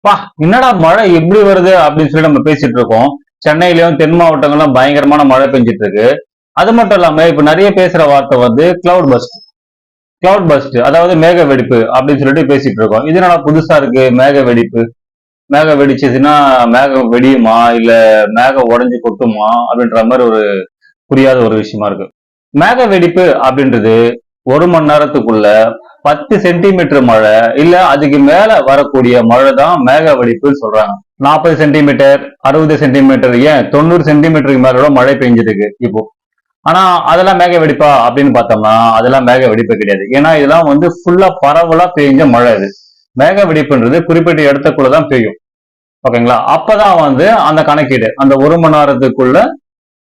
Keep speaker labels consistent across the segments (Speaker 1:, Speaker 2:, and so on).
Speaker 1: பா, என்னடா மழை எப்படி வருது அப்படின்னு சொல்லி நம்ம பேசிட்டு இருக்கோம். சென்னையிலயும் தென் மாவட்டங்கள்லாம் பயங்கரமான மழை பெஞ்சிட்டு இருக்கு. அது மட்டும் இல்லாம இப்ப நிறைய பேசுற வார்த்தை வந்து கிளவுட் பஸ்ட் அதாவது மேக வெடிப்பு அப்படின்னு சொல்லிட்டு பேசிட்டு இருக்கோம். இது என்னடா புதுசா இருக்கு மேக வெடிப்பு. மேகம் வெடிச்சதுன்னா மேகம் வெடியுமா இல்ல மேகம் உடைஞ்சு கொட்டுமா அப்படின்ற மாதிரி ஒரு புரியாத ஒரு விஷயமா இருக்கு. மேக வெடிப்பு அப்படின்றது 1 மணி நேரத்துக்குள்ள 10 சென்டிமீட்டர் மழை இல்ல அதுக்கு மேல வரக்கூடிய மழை தான் மேக வெடிப்புன்னு சொல்றாங்க. 40 சென்டிமீட்டர், 60 சென்டிமீட்டர், ஏன் 90 சென்டிமீட்டருக்கு மேல கூட மழை பெஞ்சிட்டு இருக்கு இப்போ. ஆனா அதெல்லாம் மேக வெடிப்பா அப்படின்னு பார்த்தோம்னா அதெல்லாம் மேக வெடிப்பு கிடையாது. ஏன்னா இதெல்லாம் வந்து ஃபுல்லா பரவலா பெய்ஞ்ச மழை. இது மேக வெடிப்புன்றது குறிப்பிட்ட இடத்துக்குள்ளதான் பெய்யும். ஓகேங்களா? அப்பதான் வந்து அந்த கணக்கீடு அந்த 1 மணி நேரத்துக்குள்ள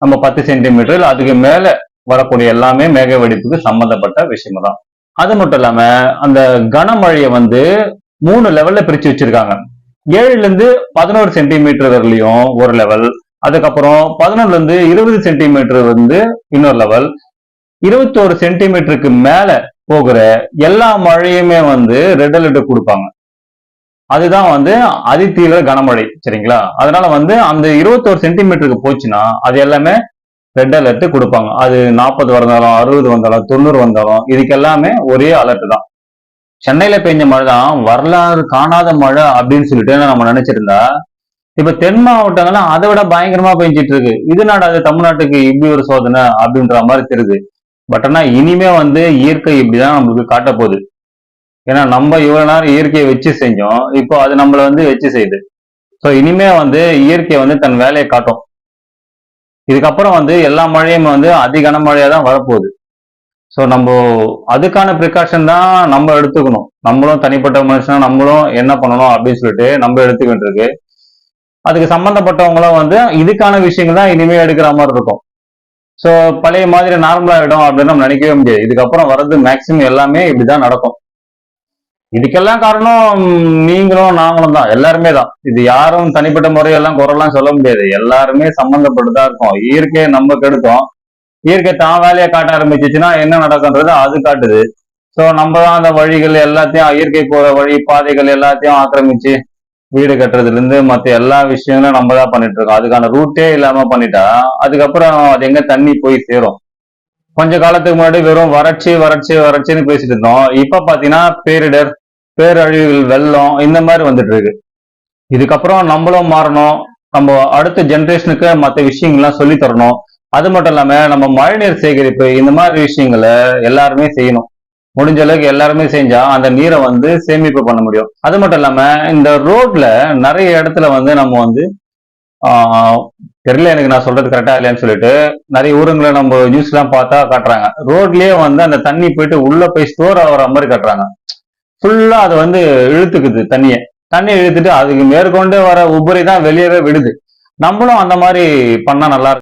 Speaker 1: நம்ம 10 சென்டிமீட்டர் அதுக்கு மேல வரக்கூடிய எல்லாமே மேக வெடிப்புக்கு சம்பந்தப்பட்ட விஷயம் தான். அது மட்டும் இல்லாம அந்த கனமழையை வந்து 3 லெவல்ல பிரிச்சு வச்சிருக்காங்க. 7 ல இருந்து 11 சென்டிமீட்டர் வரலையும் ஒரு லெவல், அதுக்கப்புறம் 11 ல இருந்து 20 சென்டிமீட்டர் வந்து இன்னொரு லெவல், 21 சென்டிமீட்டருக்கு மேல போகிற எல்லா மழையுமே வந்து ரெட் அலர்ட் கொடுப்பாங்க. அதுதான் வந்து அதிதீவிர கனமழை. சரிங்களா? அதனால வந்து அந்த 21 சென்டிமீட்டருக்கு போச்சுன்னா அது எல்லாமே ரெட் அலர்ட் கொடுப்பாங்க. அது 40 வந்தாலும் 60 வந்தாலும் 90 வந்தாலும் இதுக்கு எல்லாமே ஒரே அலர்ட் தான். சென்னையில பெஞ்ச மழை தான் வரலாறு காணாத மழை அப்படின்னு சொல்லிட்டு நம்ம நினைச்சிருந்தா இப்ப தென் மாவட்டங்கள்லாம் அதை விட பயங்கரமா பெஞ்சிட்டு இருக்கு. இது நாடாது தமிழ்நாட்டுக்கு இப்படி ஒரு சோதனை அப்படின்ற மாதிரி தெரியுது. பட் ஆனா இனிமே வந்து இயற்கை இப்படிதான் நம்மளுக்கு காட்ட போகுது. ஏன்னா நம்ம இவ்வளவு நேரம் இயற்கையை வச்சு செஞ்சோம், இப்போ அது நம்மள வந்து வச்சு செய்யுது. ஸோ இனிமே வந்து இயற்கை வந்து தன் வேலையை காட்டும். இதுக்கப்புறம் வந்து எல்லா மழையும் வந்து அதி கனமழையா தான் வரப்போகுது. ஸோ நம்ம அதுக்கான ப்ரிகாஷன் தான் நம்ம எடுத்துக்கணும். நம்மளும் தனிப்பட்ட மனுஷனா நம்மளும் என்ன பண்ணணும் அப்படின்னு சொல்லிட்டு நம்ம எடுத்துக்கிட்டு இருக்கு. அதுக்கு சம்பந்தப்பட்டவங்களும் வந்து இதுக்கான விஷயங்கள் தான் இனிமே எடுக்கிற மாதிரி இருக்கும். ஸோ பழைய மாதிரி நார்மலா ஆயிடும் அப்படின்னு நம்ம நினைக்கவே முடியாது. இதுக்கப்புறம் வர்றது மேக்சிமம் எல்லாமே இப்படிதான் நடக்கும். இதுக்கெல்லாம் காரணம் நீங்களும் நாங்களும் தான், எல்லாருமே தான். இது யாரும் தனிப்பட்ட முறையெல்லாம் குறைலாம் சொல்ல முடியாது. எல்லாருமே சம்பந்தப்பட்டுதான் இருக்கும். இயற்கையை நம்ம கெடுத்தோம். இயற்கை தான் வேலையை காட்ட ஆரம்பிச்சிச்சுன்னா என்ன நடக்குன்றது அது காட்டுது. ஸோ நம்ம தான் அந்த வழிகள் எல்லாத்தையும் இயற்கை போற வழி பாதைகள் எல்லாத்தையும் ஆக்கிரமிச்சு வீடு கட்டுறதுல இருந்து மற்ற எல்லா விஷயங்களும் நம்ம தான் பண்ணிட்டு இருக்கோம். அதுக்கான ரூட்டே இல்லாம பண்ணிட்டா அதுக்கப்புறம் அது எங்க தண்ணி போய் சேரும். கொஞ்ச காலத்துக்கு முன்னாடி வெறும் வறட்சி வறட்சி வறட்சின்னு பேசிட்டு இருந்தோம். இப்ப பாத்தீங்கன்னா பேரிடர், பேரழிவுகள், வெள்ளம் இந்த மாதிரி வந்துட்டு இருக்கு. இதுக்கப்புறம் நம்மளும் மாறணும். நம்ம அடுத்த ஜென்ரேஷனுக்கு மற்ற விஷயங்கள்லாம் சொல்லி தரணும். அது மட்டும் இல்லாம நம்ம மழைநீர் சேகரிப்பு இந்த மாதிரி விஷயங்களை எல்லாருமே செய்யணும். முடிஞ்ச அளவுக்கு எல்லாருமே செஞ்சா அந்த நீரை வந்து சேமிப்பு பண்ண முடியும். அது மட்டும் இல்லாம இந்த ரோட்ல நிறைய இடத்துல வந்து நம்ம வந்து ஆஹ் தெரியல எனக்கு நான் சொல்றது கரெக்டா இல்லையான்னு சொல்லிட்டு நிறைய ஊருங்களை நம்ம நியூஸ் எல்லாம் பார்த்தா காட்டுறாங்க. ரோட்லயே வந்து அந்த தண்ணி போயிட்டு உள்ள போய் ஸ்டோர் ஆகிற மாதிரி காட்டுறாங்க. ஃபுல்லா அது வந்து இழுத்துக்குது தண்ணியை இழுத்துட்டு அதுக்கு மேற்கொண்டு வர உபரி தான் வெளியவே விடுது. நம்மளும் அந்த மாதிரி பண்ணா நல்லா இருக்கும்.